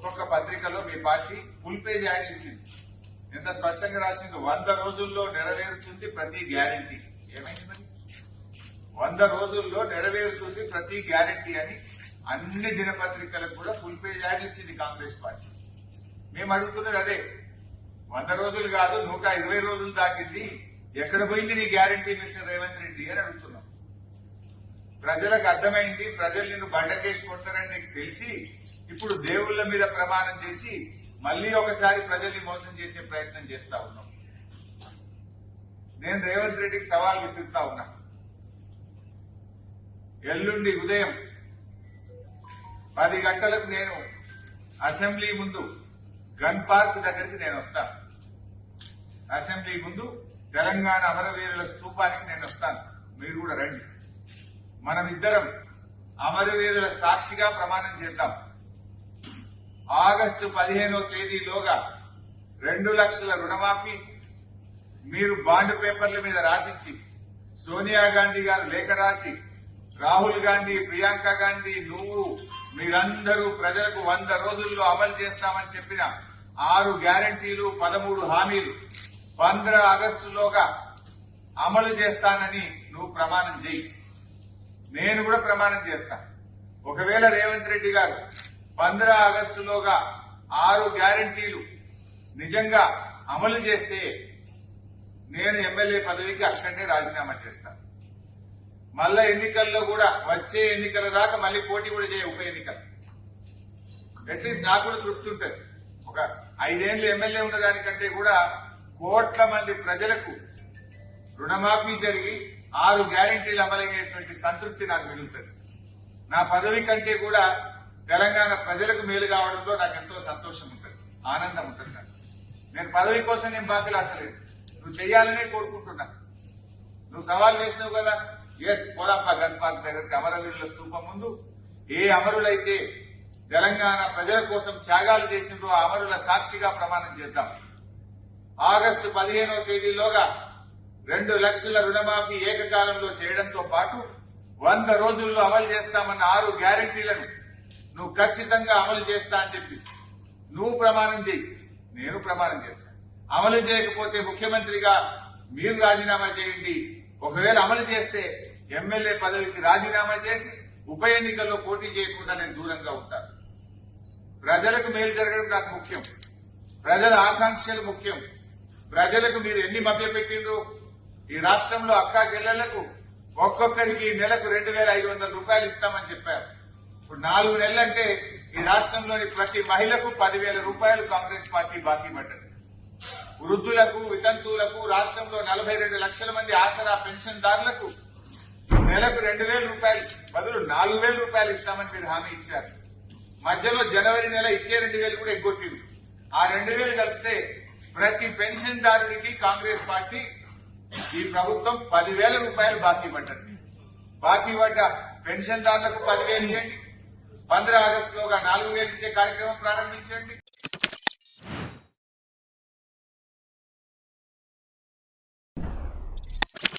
ఇంకొక పత్రికలో మీ party full page add ఇచ్చింది. ఎంత స్పష్టంగా రాసింది, 100 రోజుల్లో నెరవేరుతుంది ప్రతి గ్యారంటీ. ఏమైంది మరి? 100 రోజుల్లో నెరవేరుతుంది ప్రతి గ్యారంటీ అని అన్ని దినపత్రికలకు కూడా ఫుల్ పేజ్ యాడ్ ఇచ్చింది కాంగ్రెస్ పార్టీ. మేము అడుగుతున్నది అదే. 100 రోజులు కాదు, 120 రోజులు దాటింది. ఎక్కడ పోయింది నీ గ్యారంటీ మిస్టర్ రేవంత్ రెడ్డి అని అడుగుతున్నాం. ప్రజలకు అర్థమైంది, ప్రజలు నిన్ను బండకేసి కొడతారని నీకు తెలిసి ఇప్పుడు దేవుళ్ల మీద ప్రమాణం చేసి మళ్లీ ఒకసారి ప్రజల్ని మోసం చేసే ప్రయత్నం చేస్తా ఉన్నాం. నేను రేవంత్ రెడ్డికి సవాల్ విసురుతా ఉన్నా. ఎల్లుండి ఉదయం 10 గంటలకు నేను అసెంబ్లీ ముందు గన్ పార్క్ దగ్గరికి నేను వస్తాను. అసెంబ్లీ ముందు తెలంగాణ అమరవీరుల స్తూపానికి నేను వస్తాను. మీరు కూడా రండి. మనమిద్దరం అమరవీరుల సాక్షిగా ప్రమాణం చేద్దాం. ఆగస్టు 15వ తేదీలోగా 2 లక్షల రుణమాఫీ మీరు బాండ్ పేపర్ల మీద రాసిచ్చి, సోనియా గాంధీ గారు లేఖ రాసి, రాహుల్ గాంధీ, ప్రియాంక గాంధీ, నువ్వు మీరందరూ ప్రజలకు 100 రోజుల్లో అమలు చేస్తామని చెప్పిన 6 గ్యారంటీలు, 13 హామీలు 15 ఆగస్టులోగా అమలు చేస్తానని నువ్వు ప్రమాణం చేయి. నేను కూడా ప్రమాణం చేస్తా. ఒకవేళ రేవంత్ రెడ్డి గారు 15 ఆగస్టులోగా 6 గ్యారంటీలు నిజంగా అమలు చేస్తే నేను ఎమ్మెల్యే పదవికి అక్కడే రాజీనామా చేస్తాను. మళ్ళా ఎన్నికల్లో కూడా వచ్చే ఎన్నికల దాకా మళ్ళీ పోటీ కూడా చేయ ఉప ఎన్నికలు. అట్లీస్ట్ నాకు కూడా తృప్తి ఉంటుంది. ఒక 5 ఏళ్లు ఎమ్మెల్యే ఉన్నదానికంటే కూడా కోట్ల మంది ప్రజలకు రుణమాఫీ జరిగి 6 గ్యారంటీలు అమలయ్యేటువంటి సంతృప్తి నాకు మిగులుతుంది. నా పదవి కంటే కూడా తెలంగాణ ప్రజలకు మేలు కావడంలో నాకు ఎంతో సంతోషం ఉంటుంది, ఆనందం ఉంటుంది. నేను పదవి కోసం నేను బాకీలాడతలేదు, నువ్వు చెయ్యాలనే కోరుకుంటున్నా. నువ్వు సవాల్ వేసినావు కదా, ఎస్ పోదాంపా గన్ పార్క్ దగ్గరికి, అమరవీరుల స్తూపం ముందు. ఏ అమరులైతే తెలంగాణ ప్రజల కోసం త్యాగాలు చేసిండ్రో ఆ అమరుల సాక్షిగా ప్రమాణం చేద్దాం. ఆగస్టు 15వ తేదీలోగా 2 లక్షల రుణమాఫీ ఏకకాలంలో చేయడంతో పాటు 100 రోజుల్లో అమలు చేస్తామన్న 6 గ్యారంటీలను నువ్వు ఖచ్చితంగా అమలు చేస్తా అని చెప్పి నువ్వు ప్రమాణం చేయి, నేను ప్రమాణం చేస్తా. అమలు చేయకపోతే ముఖ్యమంత్రిగా మీరు రాజీనామా చేయండి. ఒకవేళ అమలు చేస్తే ఎమ్మెల్యే పదవికి రాజీనామా చేసి ఉప ఎన్నికల్లో పోటీ చేయకుండా నేను దూరంగా ఉంటాను. ప్రజలకు మేలు జరగడం నాకు ముఖ్యం, ప్రజల ఆకాంక్షలు ముఖ్యం. ప్రజలకు మీరు ఎన్ని మభ్యపెట్టిండ్రు? ఈ రాష్ట్రంలో అక్కా చెల్లెళ్లకు ఒక్కొక్కరికి నెలకు 2,500 రూపాయలు ఇస్తామని చెప్పారు. ఇప్పుడు 4 నెలలంటే ఈ రాష్ట్రంలోని ప్రతి మహిళకు 10,000 రూపాయలు కాంగ్రెస్ పార్టీ బాకీ పడ్డది. వృద్ధులకు, వితంతువులకు, రాష్ట్రంలో 42 లక్షల మంది ఆసరా పెన్షన్దారులకు నెలకు 2,000 రూపాయలు బదులు 4,000 రూపాయలు ఇస్తామని మీరు హామీ ఇచ్చారు. మధ్యలో జనవరి నెల ఇచ్చే 2,000 కూడా ఎగ్గొట్టింది. ఆ 2,000 కలిపితే ప్రతి పెన్షన్దారుడికి కాంగ్రెస్ పార్టీ ఈ ప్రభుత్వం 10,000 రూపాయలు బాకీ పడ్డది. బాకీ పడ్డ పెన్షన్దారులకు 10,000 ఇవ్వండి. 15 ఆగస్టులోగా 4,000 ఇచ్చే కార్యక్రమం ప్రారంభించండి.